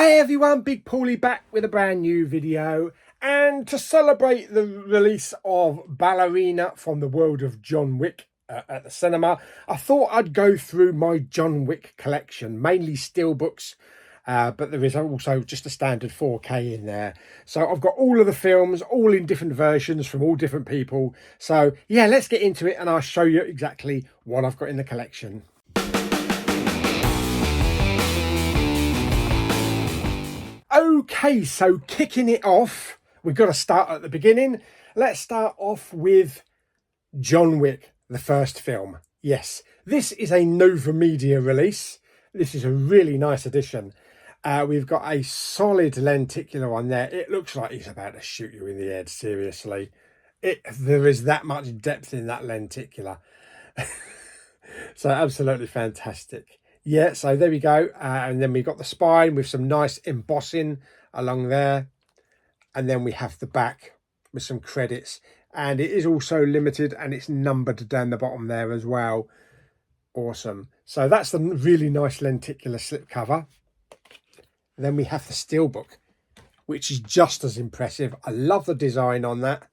Hey everyone, Big Pauly back with a brand new video, and to celebrate the release of Ballerina from the world of John Wick at the cinema, I thought I'd go through my John Wick collection, mainly steelbooks, but there is also just a standard 4K in there. So I've got all of the films, all in different versions from all different people. So yeah, let's get into it and I'll show you exactly what I've got in the collection. Okay, so kicking it off, we've got to start at the beginning. Let's start off with John Wick, the first film. Yes, this is a Nova Media release. This is a really nice edition. We've got a solid lenticular on there. It looks like he's about to shoot you in the head, seriously. There is that much depth in that lenticular. So absolutely fantastic. Yeah, so there we go. And then we got the spine with some nice embossing along there. And then we have the back with some credits. And it is also limited and it's numbered down the bottom there as well. Awesome. So that's the really nice lenticular slipcover. Then we have the Steelbook, which is just as impressive. I love the design on that.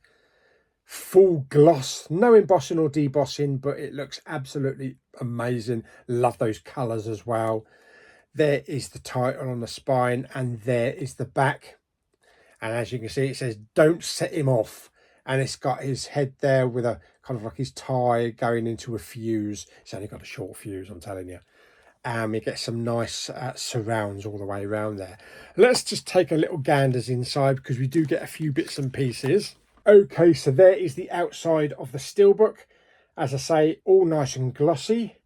Full gloss, no embossing or debossing, but it looks absolutely amazing. Love those colours as well. There is the title on the spine and there is the back. And as you can see, it says, "Don't set him off." And it's got his head there with a kind of like his tie going into a fuse. It's only got a short fuse, I'm telling you. And we get some nice surrounds all the way around there. Let's just take a little ganders inside because we do get a few bits and pieces. Okay, so there is the outside of the Steelbook. As I say, all nice and glossy.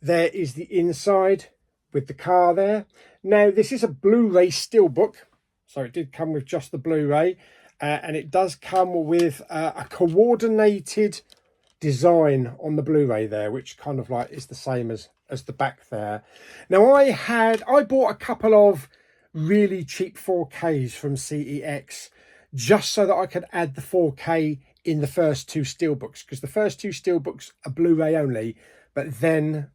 There is the inside with the car there. Now, this is a Blu-ray Steelbook, so it did come with just the Blu-ray. And it does come with a coordinated design on the Blu-ray there, which kind of like is the same as the back there. Now, I bought a couple of really cheap 4Ks from CEX, just so that I could add the 4K in the first two Steelbooks, because the first two Steelbooks are Blu-ray only, but then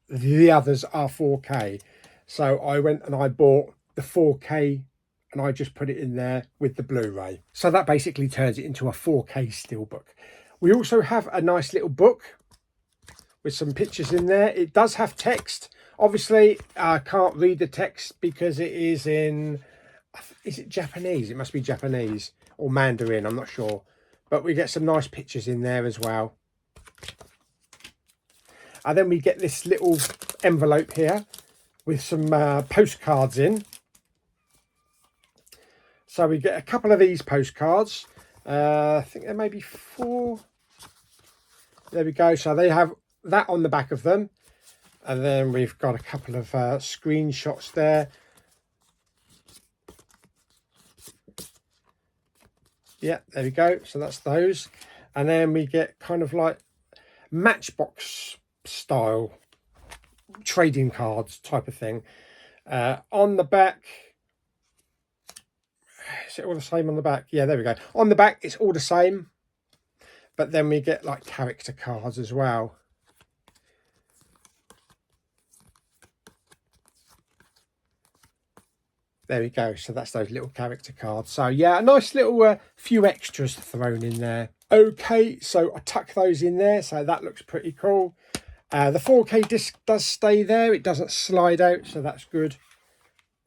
the others are 4K. So I went and I bought the 4K and I just put it in there with the Blu-ray. So that basically turns it into a 4K Steelbook. We also have a nice little book with some pictures in there. It does have text. Obviously, I can't read the text because it is in... Is it Japanese? It must be Japanese or Mandarin, I'm not sure. But we get some nice pictures in there as well. And then we get this little envelope here with some postcards in. So we get a couple of these postcards. I think there may be 4. There we go. So they have that on the back of them. And then we've got a couple of screenshots there. Yeah, there we go. So that's those. And then we get kind of like Matchbox style trading cards type of thing. On the back, is it all the same on the back? Yeah, there we go. On the back, it's all the same. But then we get like character cards as well. There we go. So that's those little character cards. So yeah, a nice little few extras thrown in there. Okay, so I tuck those in there. So that looks pretty cool. The 4K disc does stay there. It doesn't slide out, so that's good.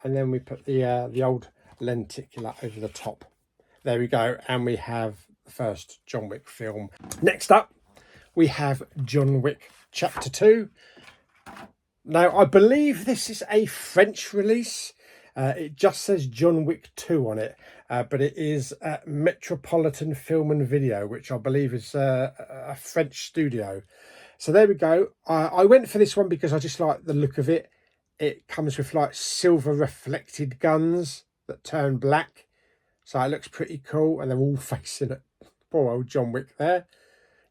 And then we put the old lenticular over the top. There we go. And we have the first John Wick film. Next up, we have John Wick Chapter 2. Now, I believe this is a French release. It just says John Wick 2 on it, but it is Metropolitan Film and Video, which I believe is a French studio. So there we go. I went for this one because I just like the look of it. It comes with like silver reflected guns that turn black. So it looks pretty cool, and they're all facing it. Poor old John Wick there.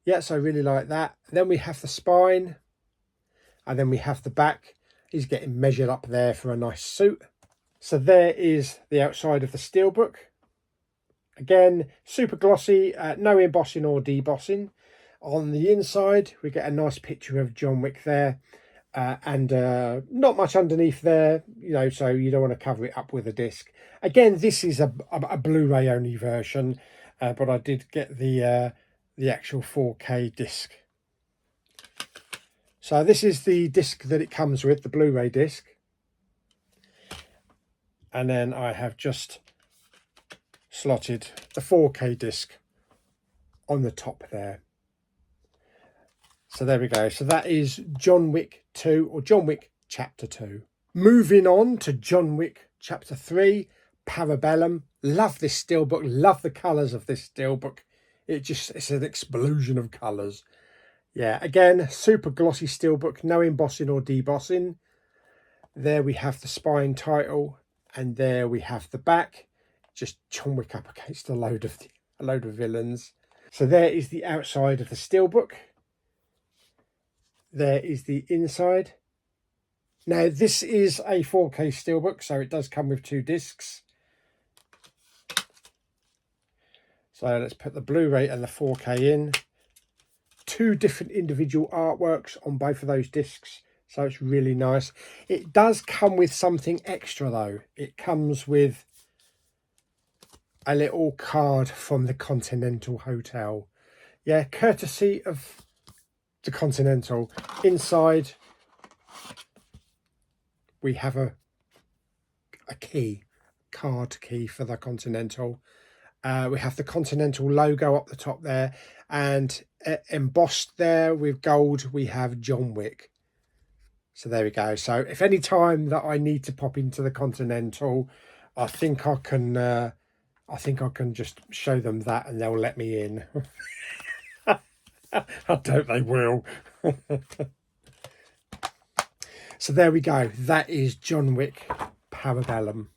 Yeah, so I really like that. Then we have the spine, and then we have the back. He's getting measured up there for a nice suit. So there is the outside of the Steelbook. Again, super glossy, no embossing or debossing. On the inside, we get a nice picture of John Wick there. and not much underneath there, you know, so you don't want to cover it up with a disc. Again, this is a Blu-ray only version, but I did get the actual 4K disc. So this is the disc that it comes with, the Blu-ray disc. And then I have just slotted the 4K disc on the top there. So there we go. So that is John Wick 2, or John Wick Chapter 2. Moving on to John Wick Chapter 3, Parabellum. Love this steelbook. Love the colours of this steelbook. It's an explosion of colours. Yeah, again, super glossy steelbook. No embossing or debossing. There we have the spine title. And there we have the back. Just John Wick up against a load of villains. So there is the outside of the steelbook. There is the inside. Now this is a 4K steelbook, so it does come with 2 discs. So let's put the Blu-ray and the 4K in. 2 different individual artworks on both of those discs, so it's really nice. It does come with something extra though. It comes with a little card from the Continental Hotel. Yeah, courtesy of the Continental. Inside we have a card key for the Continental. We have the Continental logo up the top there, and embossed there with gold we have John Wick. So there we go. So if any time that I need to pop into the Continental, I think I can just show them that and they'll let me in. I don't, they will. So there we go. That is John Wick Parabellum.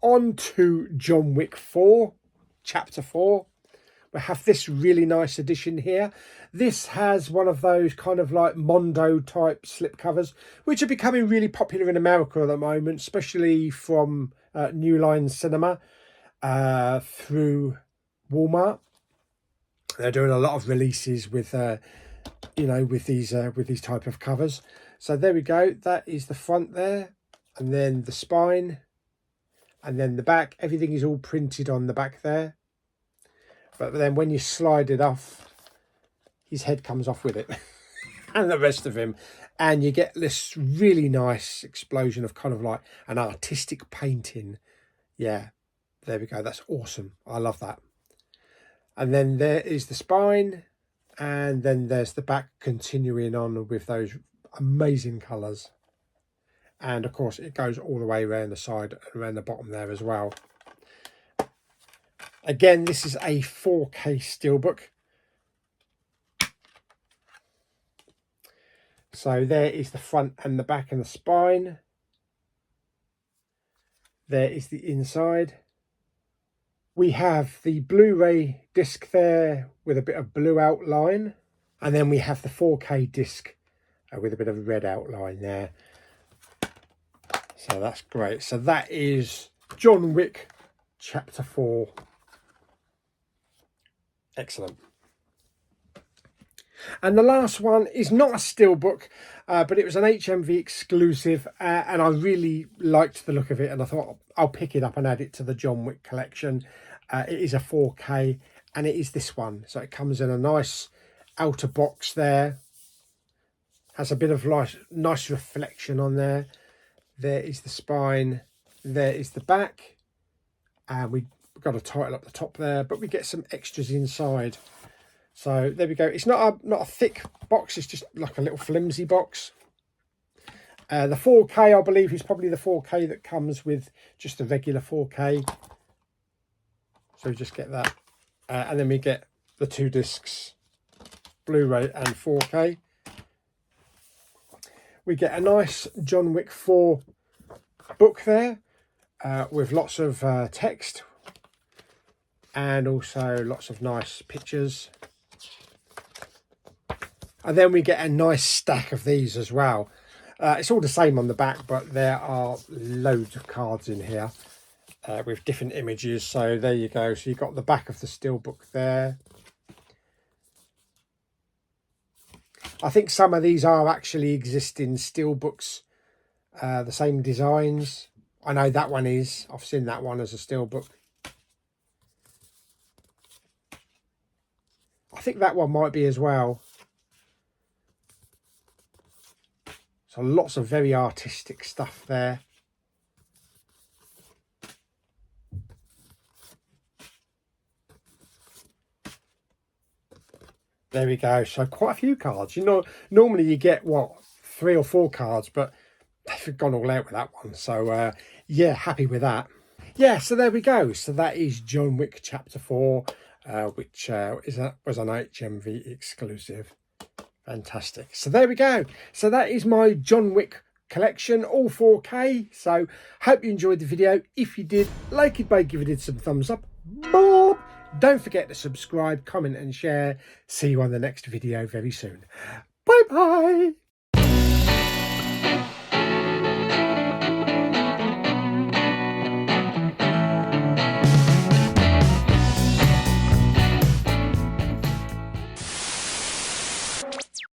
On to John Wick 4, Chapter 4. We have this really nice edition here. This has one of those kind of like Mondo type slipcovers, which are becoming really popular in America at the moment, especially from New Line Cinema through Walmart. They're doing a lot of releases with you know, with these type of covers. So there we go. That is the front there, and then the spine, and then the back. Everything is all printed on the back there. But then when you slide it off, his head comes off with it and the rest of him. And you get this really nice explosion of kind of like an artistic painting. Yeah, there we go. That's awesome. I love that. And then there is the spine. And then there's the back continuing on with those amazing colours. And of course, it goes all the way around the side and around the bottom there as well. Again, this is a 4K steelbook. So there is the front and the back and the spine. There is the inside. We have the Blu-ray disc there with a bit of blue outline. And then we have the 4K disc with a bit of red outline there. So that's great. So that is John Wick Chapter 4. Excellent. And the last one is not a steelbook, but it was an HMV exclusive, and I really liked the look of it, and I thought I'll pick it up and add it to the John Wick collection. It is a 4K, and it is this one. So it comes in a nice outer box there. Has a bit of nice reflection on there. There is the spine. There is the back. And we've got a title up the top there, but we get some extras inside. So there we go. It's not a thick box. It's just like a little flimsy box. The 4K, I believe, is probably the 4K that comes with just the regular 4K. So we just get that. And then we get the 2 discs, Blu-ray and 4K. We get a nice John Wick 4 book there with lots of text and also lots of nice pictures. And then we get a nice stack of these as well. It's all the same on the back, but there are loads of cards in here with different images. So there you go. So you've got the back of the steelbook there. I think some of these are actually existing Steelbooks, the same designs. I know that one is. I've seen that one as a Steelbook. I think that one might be as well. So lots of very artistic stuff there. There we go. So quite a few cards. You know, normally you get, what, 3 or 4 cards, but they've gone all out with that one. So, yeah, happy with that. Yeah, so there we go. So that is John Wick Chapter 4, which was an HMV exclusive. Fantastic. So there we go. So that is my John Wick collection, all 4K. So hope you enjoyed the video. If you did, like it by giving it some thumbs up. Boop. Don't forget to subscribe, comment and share. See you on the next video very soon. Bye bye.